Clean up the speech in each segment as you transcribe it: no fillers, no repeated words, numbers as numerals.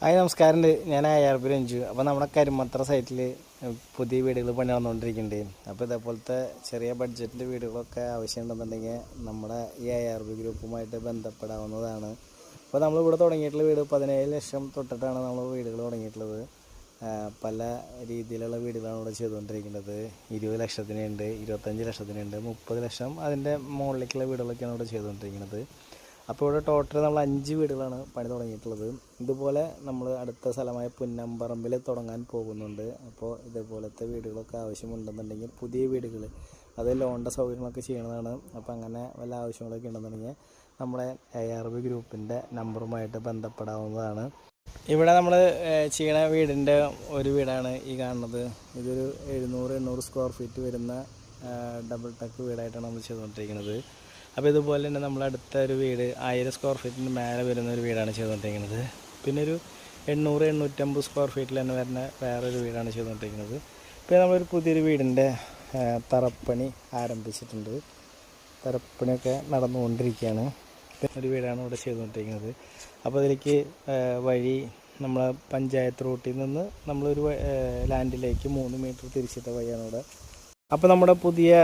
Hi നമസ്കാരം. ഞാൻ ARP Ranju. അപ്പോൾ നമ്മുടെ കരിമത്ര സൈറ്റിൽ പുതിയ വീടുകൾ പണി നടന്നുകൊണ്ടിരിക്കുന്നുണ്ട്. അപ്പോൾ ഇതേപോലത്തെ ചെറിയ ബഡ്ജറ്റിൻ്റെ വീടുകളൊക്കെ ആവശ്യമുണ്ടെന്നുണ്ടെങ്കിൽ നമ്മുടെ ഈ ARP ഗ്രൂപ്പുമായിട്ട് ബന്ധപ്പെടാവുന്നതാണ്. അപ്പോൾ നമ്മളിവിടെ തുടങ്ങിയിട്ടുള്ള വീട് 17 ലക്ഷം തൊട്ടിട്ടാണ് നമ്മൾ വീടുകൾ തുടങ്ങിയിട്ടുള്ളത്. പല രീതിയിലുള്ള വീടുകളാണ് ഇവിടെ ചെയ്തുകൊണ്ടിരിക്കുന്നത്. 20 ലക്ഷത്തിനുണ്ട്, 25 ലക്ഷത്തിനുണ്ട്, 30 ലക്ഷം അതിൻ്റെ മുകളിലേക്കുള്ള വീടുകളൊക്കെയാണ് ഇവിടെ ചെയ്തുകൊണ്ടിരിക്കുന്നത്. അപ്പോൾ ഇവിടെ ടോട്ടൽ നമ്മൾ 5 വീടുകളാണ് പണി തുടങ്ങിയിട്ടുള്ളത്. ഇതുപോലെ നമ്മൾ അടുത്ത സ്ഥലമായ പുന്നമ്പറമ്പിൽ തുടങ്ങാൻ പോകുന്നുണ്ട്. അപ്പോൾ ഇതുപോലത്തെ വീടുകളൊക്കെ ആവശ്യമുണ്ടെന്നുണ്ടെങ്കിൽ പുതിയ വീടുകൾ അത് ലോണിൻ്റെ സൗകര്യങ്ങളൊക്കെ ചെയ്യണതാണ്. അപ്പോൾ അങ്ങനെ വല്ല ആവശ്യങ്ങളൊക്കെ ഉണ്ടെന്നുണ്ടെങ്കിൽ നമ്മുടെ ARP ഗ്രൂപ്പിൻ്റെ നമ്പറുമായിട്ട് ബന്ധപ്പെടാവുന്നതാണ്. ഇവിടെ നമ്മൾ ചെയ്യണ വീടിൻ്റെ ഒരു വീടാണ് ഈ കാണുന്നത്. ഇതൊരു 700-800 സ്ക്വയർ ഫീറ്റ് വരുന്ന ഡബിൾ ടക്ക് വീടായിട്ടാണ് നമ്മൾ ചെയ്തുകൊണ്ടിരിക്കുന്നത്. അപ്പോൾ ഇതുപോലെ തന്നെ നമ്മൾ അടുത്ത ഒരു വീട് 1000 സ്ക്വയർ ഫീറ്റിന് മേലെ വരുന്ന ഒരു വീടാണ് ചെയ്തുകൊണ്ടിരിക്കുന്നത്. പിന്നെ ഒരു 800-850 സ്ക്വയർ ഫീറ്റിൽ തന്നെ വരുന്ന വേറൊരു വീടാണ് ചെയ്തുകൊണ്ടിരിക്കുന്നത്. പിന്നെ നമ്മളൊരു പുതിയൊരു വീടിൻ്റെ തറപ്പണി ആരംഭിച്ചിട്ടുണ്ട്. തറപ്പണിയൊക്കെ നടന്നുകൊണ്ടിരിക്കുകയാണ്. ഒരു വീടാണ് ഇവിടെ ചെയ്തുകൊണ്ടിരിക്കുന്നത്. അപ്പോൾ അതിലേക്ക് വഴി നമ്മളെ പഞ്ചായത്ത് റൂട്ടിൽ നിന്ന് നമ്മളൊരു ലാൻഡിലേക്ക് 3 മീറ്റർ തിരിച്ചിട്ട വഴിയാണ് ഇവിടെ. അപ്പോൾ നമ്മുടെ പുതിയ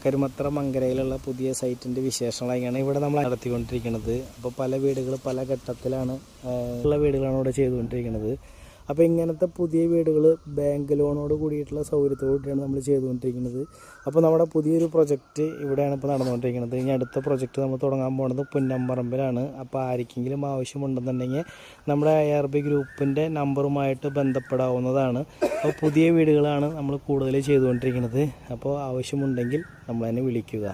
കരുമത്ര മങ്കരയിലുള്ള പുതിയ സൈറ്റിൻ്റെ വിശേഷങ്ങളാണ് ഇവിടെ നമ്മൾ നടത്തിക്കൊണ്ടിരിക്കുന്നത്. അപ്പോൾ പല വീടുകൾ പല ഘട്ടത്തിലാണ് ഉള്ള വീടുകളാണ് ഇവിടെ ചെയ്തുകൊണ്ടിരിക്കുന്നത്. അപ്പോൾ ഇങ്ങനത്തെ പുതിയ വീടുകൾ ബാങ്ക് ലോണോട് കൂടിയിട്ടുള്ള സൗകര്യത്തോടുകൂടിയാണ് നമ്മൾ ചെയ്തുകൊണ്ടിരിക്കുന്നത്. അപ്പോൾ നമ്മുടെ പുതിയൊരു പ്രൊജക്റ്റ് ഇവിടെയാണ് ഇപ്പോൾ നടന്നുകൊണ്ടിരിക്കുന്നത്. ഇനി അടുത്ത പ്രൊജക്റ്റ് നമ്മൾ തുടങ്ങാൻ പോകുന്നത് പുന്നമ്പറമ്പിലാണ്. അപ്പോൾ ആർക്കെങ്കിലും ആവശ്യമുണ്ടെന്നുണ്ടെങ്കിൽ നമ്മുടെ ARP ഗ്രൂപ്പിൻ്റെ നമ്പറുമായിട്ട് ബന്ധപ്പെടാവുന്നതാണ്. അപ്പോൾ പുതിയ വീടുകളാണ് നമ്മൾ കൂടുതൽ ചെയ്തുകൊണ്ടിരിക്കുന്നത്. അപ്പോൾ ആവശ്യമുണ്ടെങ്കിൽ നമ്മൾ തന്നെ വിളിക്കുക.